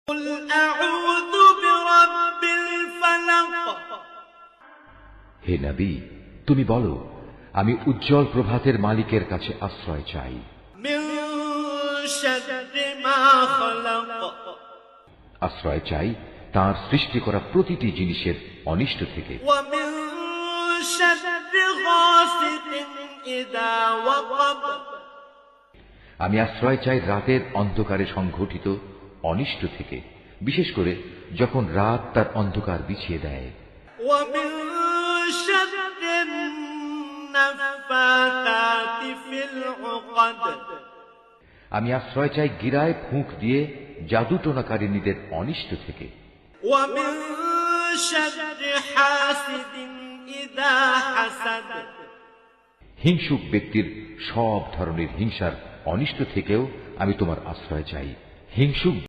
قل أعوذ برب الفلق হে নবী, তুমি বলো, আমি উজ্জ্বল প্রভাতের মালিকের কাছে আশ্রয় চাই من شر ما خلق আশ্রয় চাই তার সৃষ্টি করা প্রতিটি জিনিসের অনিষ্ট থেকে ومن شر غاسق إذا وقب আমি আশ্রয় চাই রাতের অন্ধকারে সংঘটিত অনিষ্ট থেকে, বিশেষ করে যখন রাত তার অন্ধকার বিছিয়ে দেয়। ومن شر النفاثات في العقد আমি আশ্রয় চাই গিরায় ফুঁক দিয়ে জাদু টোনাকারিনীদের অনিষ্ট থেকে। ومن شر حاسد إذا حسد হিংসুক ব্যক্তির সব ধরনের হিংসার অনিষ্ট থেকেও আমি তোমার আশ্রয় চাই। হিংসুক